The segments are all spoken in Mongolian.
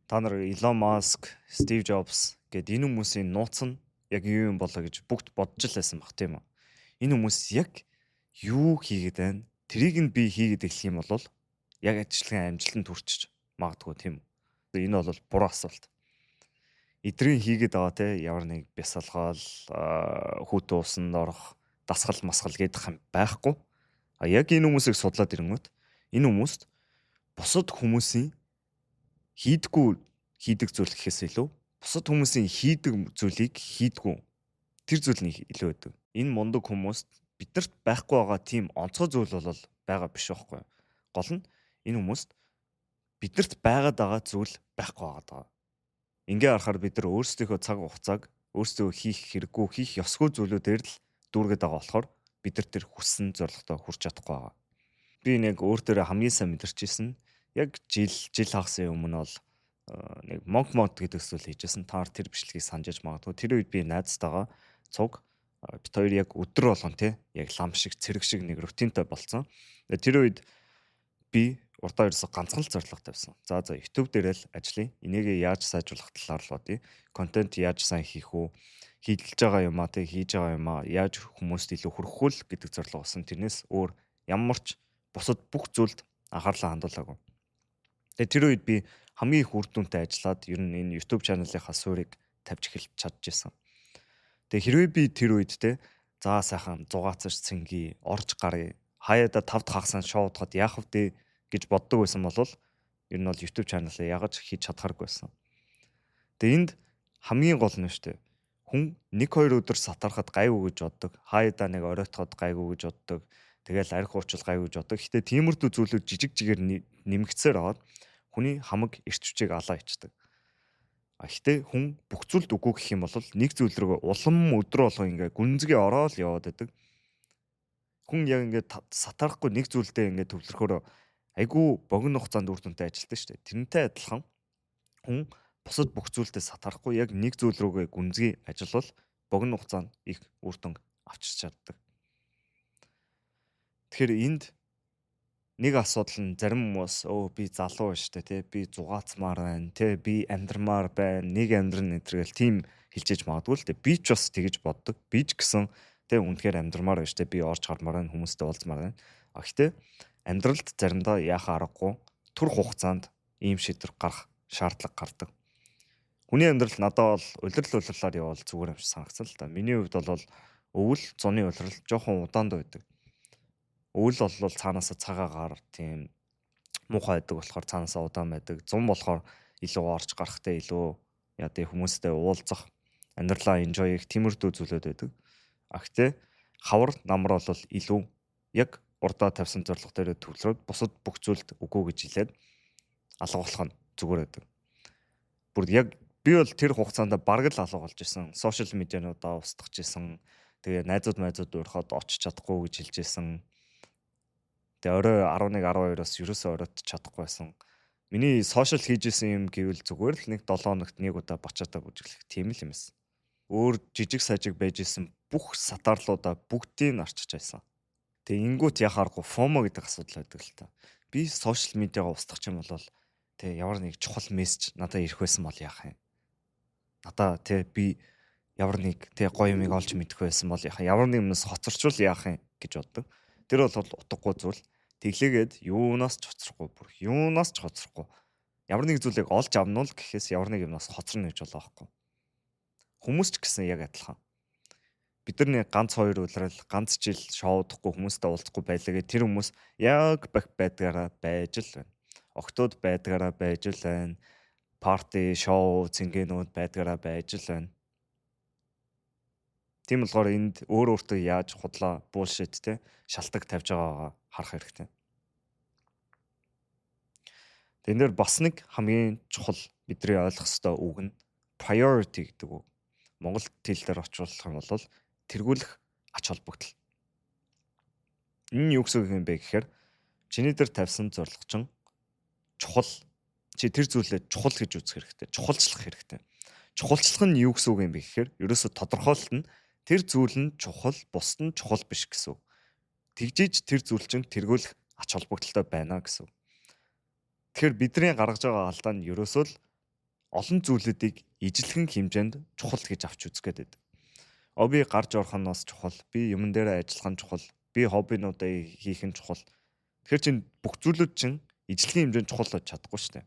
Та нар Elon Musk, Steve Jobs гэд энэ хүмүүсийн нууц нь яг юу юм болоо гэж бүгд бодож л байсан баг тийм үү. Энэ хүмүүс яг юу хийгээд байна? Тэрийг нь би хийгээд эхлэх юм бол яг ажлын амжилтанд хүрчиж магадгүй тийм үү. Энэ бол буруу асуулт. Эдрийн хийгээд байгаа те ямар нэг бясалгаал, хүүтэн усанд орох, дасгал масгал гэдэг юм байхгүй. А яг энэ хүмүүсийг судлаад ирэнгүүт энэ хүмүүст бусад хүмүүсийн хийдэг зүйл гэхээс илүү бусад хүмүүсийн хийдэг зүйлийг хийдгүү тэр зүйл нь илүү байдаг. Энэ мундаг хүмүүст биднэрт байхгүй байгаа тийм онцгой зүйл бол байгаа биш байхгүй. Гол нь энэ хүмүүст биднэрт байгаад байгаа зүйл байхгүй байгаа. Ингээ харахаар бид нар өөрсдийнхөө цаг хугацааг өөрсдөө хийх хэрэггүй, хийх ёсгүй зүйлүүдээр л дүүргээд байгаа болохоор бид нар тэр хүссэн зорилготоо хүрч чадахгүй байгаа. Би нэг өөр төрөө хамгийн сайн мэдэрчээсэн яг жил хагас өмнө бол нэг монк мод гэдэг зүйл хийжсэн. Таар тэр бичлэгийг санджиж магадгүй. Тэр үед би найзтайгаа цуг бит хоёр яг өдөр болгон тий яг лам шиг цэрэг шиг нэг рутинтай болцсон. Тэр үед би урдаа ерөөсө ганцхан л зорилго тавьсан. За YouTube дээр л ажлыг энийгээ яаж сайжруулах талаар л бодъё. Контент яаж сайн хийх үү? Хийдэлж байгаа юмаа тий хийж байгаа юмаа яаж хүмүүст илүү хүргэх үү гэдэг зорилго болсон. Тэрнээс өөр ямар ч бусад бүх зүйлд анхаарлаа хандуулаагүй. Тэгээ тэр үед би хамгийн их үр дүнтэй ажиллаад ер нь энэ YouTube channel-ийнхаа суурийг тавьж эхэлж чадчихсан. Тэгээ хэрвээ би тэр үед те заа сайхан зугаацаж цэнги орж гарыг хаяада 5 дахь хагасаа шоудахад яах вэ гэж боддог байсан бол ер нь бол YouTube channel-ыг ягаж хийж чадхааргүй байсан. Тэгээ энд хамгийн гол нь шүү дээ. Хүн 1-2 өдөр сатарахад гайгүй гэж боддог. Хаяада нэг оройтоход гайгүй гэж боддог. Тэгэл арх уучил гайгүй гэж боддог. Гэтэ тиймэрдүү зүйлүүд жижигээр нэмэгцээр аваад хүний хамаг эрч хүчийг алаа ичдэг. Гэхдээ хүн бүх зүйлд үгүй гэх юм бол нэг зүйл рүү улам өдрө болго ингээ гүнзгий ороод яваад байдаг. Хүн яг ингээ сатарахгүй нэг зүйлдээ ингээ төвлөрөхөөр айгүй богино хугацаанд үр дүнтэй ажилтдаг шүү дээ. Тэрнтэй адилхан хүн бусад бүх зүйлдээ сатарахгүй яг нэг зүйл рүүгээ гүнзгий ажиллавал богино хугацаанд их үр дүн авчирч чаддаг. Тэгэхээр энд нэг асуудал нь зарим хүмүүс би залуу шүү дээ тий би зугаацмаар байна тий би амьдрмаар байна нэг амьдрын нэтргээл тийм хэлжээж магадгүй л дээ би ч бас тэгэж боддог би ч гэсэн тий үнэхээр амьдрмаар байна шүү дээ би орж гармаар байна хүмүүстэй уулзмаар байна гэхдээ амьдралд заримдаа яхаа аргагүй түр хугацаанд ийм шийдвэр гарах шаардлага гардаг хүний амьдрал надад бол улирлууллаар явал зүгээр юм шиг санагдсан л да миний хувьд бол өвөл зуны улирал жоохон удаанд байдаг. Өвөл бол цаанаасаа цагаагаар тийм муухай байдаг болохоор цаанаасаа удаан байдаг. Зун болохоор илүү орж гарахтай илүү яа тий хүмүүстэй уулзах, амьдралаа enjoy хийх тиймэрдүү зүйлүүд байдаг. Гэхдээ хавар намар бол илүү яг урдаа тавьсан зорилго дээр төвлөрөөд бусад бүх зүйлд үгүй гэж хэлээд алга болох нь зүгээр байдаг. Бүр яг би бол тэр хугацаанд бараг л алга болж исэн. Сошиал медиануудаа устгах гэсэн. Тэгээ найзууд өрхөд очиж чадахгүй гэж хэлж исэн. Тэгээ орой 11-12-оос ерөөсөө оройтч чадахгүй байсан. Миний сошиал хийж исэн юм гэвэл зүгээр л нэг 7 хоногт нэг удаа бачаатаа бүжиглэх тийм л юм эс. Өөр жижиг сажиг байж исэн бүх сатаарлуудаа бүгдийг арчиж байсан. Тэгээ ингүүт яхааргүй FOMO гэдэг асуудал байдаг л та. Би сошиал медиагаа устгах юм бол тэгээ ямар нэг чухал мессеж надад ирэх байсан бол яах юм. Надаа тэгээ би ямар нэг тэгээ гоё юмыг олж мэдэх байсан бол яах юм. Ямар нэг юмнаас хоцорчвол яах юм гэж боддог. Тэр бол утгагүй зүйл. Тэглээгээд юунаас ч хоцрохгүй. Ямар нэг зүйлийг олж авнуул гэхээс ямар нэг юмнаас хоцорно гэж болоо байхгүй. Хүмүүс ч гэсэн яг адилхан. Бид нар нэг ганц 2 улирал ганц жил шоудахгүй хүмүүстэй уулзахгүй байлаа гэх тэр хүмүүс яг байдгаараа байж л байна. Октод байдгаараа байж л байна. Парти, шоу, цэнгэнүүд байдгаараа байж л байна. Тийм болохоор энд өөртөө яаж худлаа bullshit те шалтгаан тавьж байгаагаа харах хэрэгтэй. Тэн дээр бас нэг хамгийн чухал бидний ойлгох ёстой үг нь priority гэдэг үг. Монгол хэлээр орчуулах юм бол тэргүүлэх ач холбогдол. Энэ юу гэсэн юм бэ гэхээр чиний дээр тавьсан зорилго чинь чухал. Чи тэр зүйлээ чухал гэж үзэх хэрэгтэй. Чухалчлах хэрэгтэй. Чухалчлах нь юу гэсэн үг юм бэ гэхээр ерөөсө тодорхойлолт нь тэр зүйл нь чухал, бусд нь чухал биш гэсэн үг. Тэгжиж тэр зүйл чинь тэргүүлэх ач холбогдолтой байна гэсэн үг. Тэгэхээр бидний гаргаж байгаа алдаа нь ерөөсөө л олон зүйлүүдийг ижлэгэн хэмжээнд чухал гэж авч үзэх гээд байдаг. Би гарч орох нь бас чухал, би юмн дээр ажиллах нь чухал, би хоббинуудаа хийх нь чухал. Тэгэхээр чинь бүх зүйлүүд чинь ижлэгэн хэмжээнд чухал байж чадахгүй шүү дээ.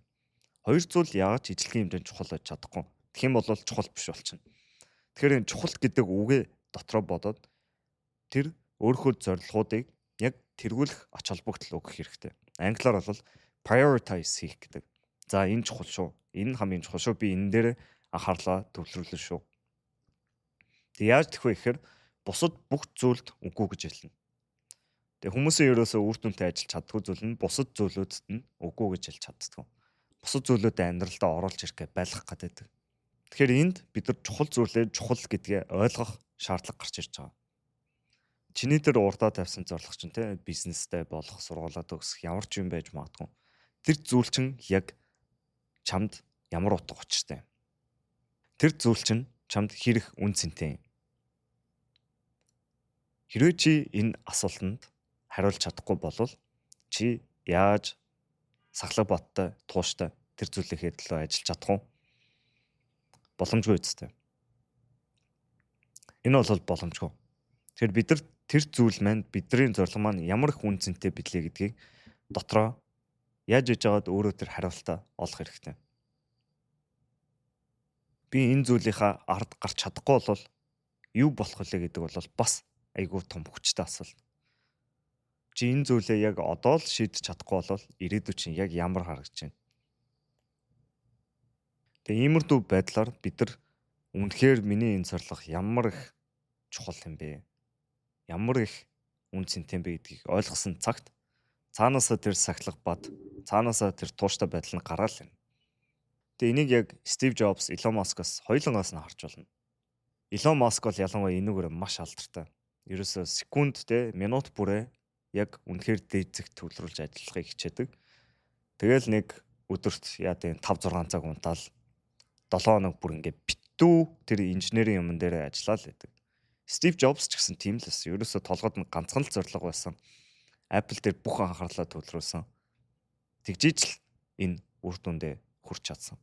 Хоёр зүйл яагаад ч ижлэгэн хэмжээнд чухал байж чадахгүй. Тэгэх юм бол чухал биш болчихно. Тэгэхээр энэ чухал гэдэг үгээ дотроо бодоод тэр өөрийнхөө зорилгоодыг яг тэргүүлэх ач холбогдол өгөх хэрэгтэй. Англиар бол prioritize хийх гэдэг. За энэ чухал шүү. Энэ хамгийн чухал шүү. Би энэ дээр анхаарлаа төвлөрүүлнэ шүү. Тэг яаж тэгэх вэ гэхээр бусад бүх зүйлд үгүй гэж хэлнэ. Тэг хүмүүсийн ерөөсөө үр дүнтэй ажиллаж чаддгүй зүйл нь бусад зүйлүүдэд нь үгүй гэж хэлж чаддгүй. Бусад зүйлүүдэд амьдралдаа оруулж ирэх байлгах гэдэг. Тэгэхээр энд бид нар чухал зүйлээ чухал гэдгээ ойлгох шаардлага гарч ирж байгаа. Чиний дээр урдаа тавьсан зорилго чинь те бизнестэй болох, сургуулаа төгсөх ямар ч юм байж магадгүй. Тэр зүйл чинь яг чамд ямар утга учиртай. Тэр зүйл чинь чамд хэрэг үн цэнтэй. Хэрвээ чи энэ асуултанд хариулж чадахгүй бол чи яаж сахлаг боттой, тууштай тэр зүйлийнхээ төлөө ажиллаж чадах вэ? Боломжгүй үстэй. Энэ бол боломжгүй. Тэгэхээр бид нар тэр зүйл маань бидний зорилго маань ямар их үн цэнтэй бидлээ гэдгийг дотроо яаж иж байгаад өөрөө тэр хариултаа олох хэрэгтэй. Би энэ зүйлийнхаа ард гарч чадахгүй бол юу болох вэ гэдэг бол бас айгүй том хүчтэй асуулт. Чи энэ зүйлээ яг одоо л шийдэж чадахгүй бол ирээдүйд чинь яг ямар харагдаж байна. Тэгээ иймэрдүү байдлаар бид нар үнэхээр миний энэ зорилго ямар их чухал юм бэ? Ямар их үн цэнтэй юм бэ гэдгийг ойлгосон цагт цаанаасаа тэр сахилга бат, цаанаасаа тэр тууштай байдал нь гараал байна. Тэгээ энийг яг Стив Джобс, Илон Маскаас хоёулангаас нь харж болно. Илон Маск бол ялангуяа энүүгээр маш алдартай. Ерөөсөө секунд те минут бүрээ яг үнэхээр дээд зэгт төвлөрүүлж ажиллахыг хичээдэг. Тэгэл нэг өдөрт яа тийм 5-6 цаг унтаал 7 хоног бүр ингээ битүү тэр инженерийн юмн дээр ажиллаад байдаг. Стив Джобс ч гэсэн тийм л байсан. Ерөөсөө толгойд нь ганцхан л зорилго байсан. Apple дээр бүх анхаарлаа төвлөрүүлсэн. Тэгжиж л энэ үр дүндээ хүрч чадсан.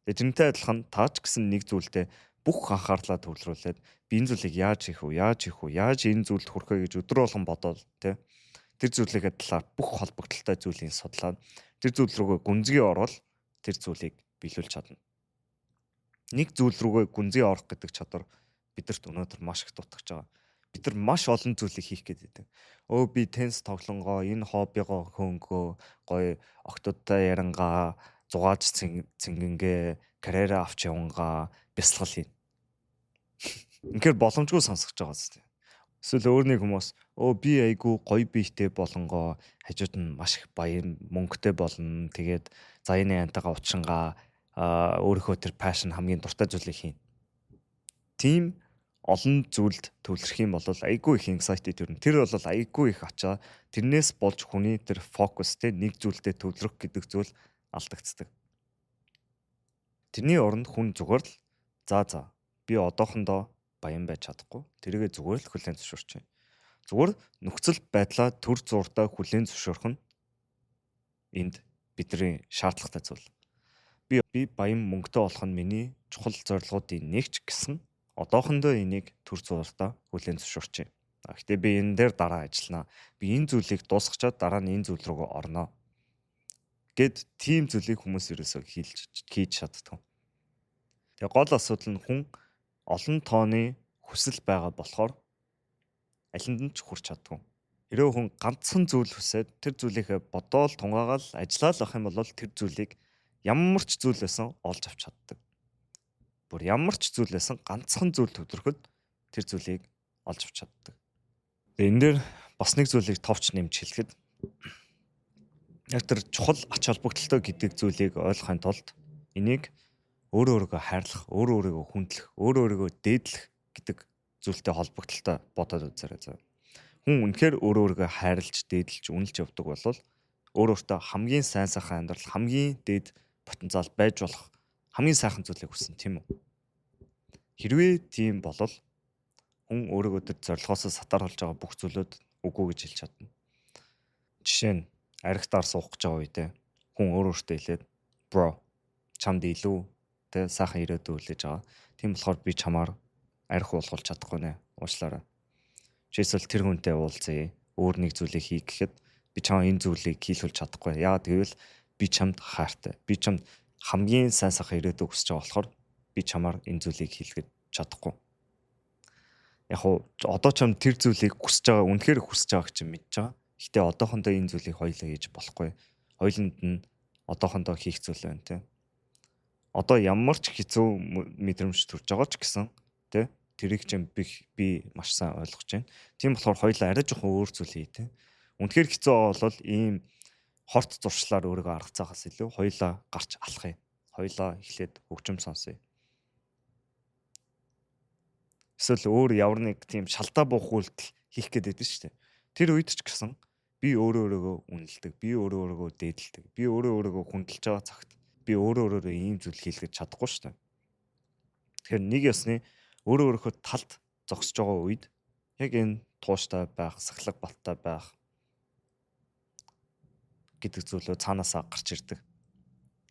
Тэгээ тэрнтэй адилхан таач гэсэн нэг зүйлдээ бүх анхаарлаа төвлөрүүлээд би энэ зүйлийг яаж хийх вэ? Яаж энэ зүйлд хүрэхэ гэж өдөр болгон бодоод тэ тэр зүйлийнхээ талаар бүх холбогдолтой зүйлийг судлаад тэр зүйл рүүгээ гүнзгий орвол тэр зүйлийг биелүүлж чадна. Нэг зүйл рүүгээ гүнзгий орох гэдэг чадвар бидэрт өнөөдөр маш их дутагч байгаа. Бид нар маш олон зүйлийг хийх гэдэг. Би теннис тоглонгоо, энэ хоббигоо хөнгөө, гоё октодтой ярангаа, зугааж цэнгэнгээ, карьераа авч явангаа бясалгал хийнэ. Үнэхээр боломжгүй сонсогч байгаа зү. Эсвэл өөр нэг хүмүүс би айгүй гоё биетэй болонгоо хажууд нь маш их баян мөнгөтэй болно. Тэгээд за энэ янтагаа учрангаа өөрийнхөө тэр пашн хамгийн дуртай зүйлийг хийнэ. Тим олон зүйлд төвлөрөх юм бол айгүй их anxiety төрнө. Тэр бол айгүй их ачаа. Тэрнээс болж хүний тэр фокустэй нэг зүйлдээ төвлөрөх гэдэг зүйл алдагддаг. Тэрний оронд хүн зүгээр л за би одоохондоо баян байж чадахгүй. Тэргээ зүгээр л хүлээн зөвшөөрч байна. Зүгээр нөхцөл байдлаа төр зурдаа хүлээн зөвшөөрөх нь энд бидний шаардлагатай зүйл. Би баян мөнгөтэй болох нь миний чухал зорилгоудын нэг ч гэсэн одоохондоо энийг төр зурдаа хүлээн зөвшөөрч байна. Гэхдээ би энэ дээр дараа ажиллана. Би энэ зүйлийг дуусгачаад дараа нь энэ зүйл рүү орно. Гэт тийм зүйлийг хүмүүс ерөөсөө хийж чаддаг. Тэгээ гол асуудал нь хүн олон тооны хүсэл байгаа болохоор алинд нь ч хүрч чаддаг. Хэрвээ хүн ганцхан зүйл хүсээд тэр зүйлийнхээ бодоол тунгаагаал ажиллаад авах юм бол тэр зүйлийг ямар ч зүйл байсан олж авч чаддаг. Бүр ямар ч зүйл байсан ганцхан зүйл төвлөрөхөд тэр зүйлийг олж авч чаддаг. Тэгээ энэ дээр бас нэг зүйлийг товч нэмж хэлэхэд яг тэр чухал ач холбогдолтой гэдэг зүйлийг ойлгохын тулд энийг өөрөөгөө хайрлах, өөрөөгөө хүндлэх, өөрөөгөө дээдлэх гэдэг зүйлтэй холбогдолтой бодоод үзээрэй. Хүн үнэхээр өөрөөгөө хайрлж, дээдлж, үнэлж явдаг бол өөрөөсөө хамгийн сайн сайхан амьдрал, хамгийн дээд потенциал байж болох хамгийн сайхан зүйлийг хүснэ, тийм үү? Хэрвээ тийм болол хүн өөрөөгөө тэр зорилгоосоо сатаар болж байгаа бүх зүйлүүд үгүй гэж хэлж чадна. Жишээ нь архитаар суух гэж байгаа үедээ хүн өөрөөсөө хэлээд "Bro, чамд илүү тэ сайхан ирээдүй хүлээж байгаа. Тийм болохоор би чамаар арх уулгуулж чадахгүй нэ. Уучлаарай. Жишээлбэл тэр хүнтэй уулзъя. Өөр нэг зүйлийг хий гэхэд би чамаа энэ зүйлийг хийлгүүлж чадахгүй. Яагаад гэвэл би чамд хайртай. Би чамд хамгийн сайн сайхан ирээдүй хүсэж байгаа болохоор би чамаар энэ зүйлийг хийлгэж чадахгүй. Яг уу одоо ч тэр зүйлийг хүсэж байгаа, үнэхээр хүсэж байгааг чинь мэдж байгаа. Гэтэ одоохондоо энэ зүйлийг хоёулаа хийж болохгүй. Хоёуланд нь одоохондоо хийх зүйл байна те. Одоо ямар ч хэцүү мэдрэмж төрж байгаа ч гэсэн те тэрийг чинь би маш сайн ойлгож байна. Тийм болохоор хоёулаа арай жоохон өөр зүйл хий те. Үнэхээр хэцүү бол ийм хорт зуршлаар өөрийгөө аргацаагаас илүү хоёулаа гарч алхая. Хоёулаа эхлээд хөгжим сонсъё. Эсвэл өөр ямар нэг тийм шалдаа буух үйлдэл хийх гээд байдаг шүү дээ. Тэр үед ч гэсэн би өөрөөгөө үнэлдэг, би өөрөөгөө дээдэлдэг, би өөрөөгөө хүндэлж байгаа цагт би өөрөөгөө ийм зүйл хийлгэж чадахгүй шүү дээ. Тэгэхээр нэг ёсны өөрөөгөө талд зогсож байгаа үед яг энэ тууштай байх, сахлаг баттай байх гэдэг зүйлөө цаанаасаа гарч ирдэг.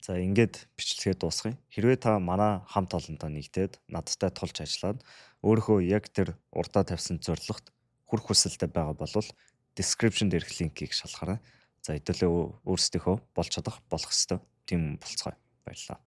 За ингээд бичлэгээ дуусгая. Хэрвээ та манай хамт олонтой нэгдээд надтай тулж ажиллаад өөрийнхөө яг тэр урдаа тавьсан зорилгот хүрэх хүсэлтэй байгаа бол description дээрх линкийг шалгаарай. За хэдүүлээ өөрсдийнхөө болж чадах болох ёстой тийм болцгоё. Баярлалаа.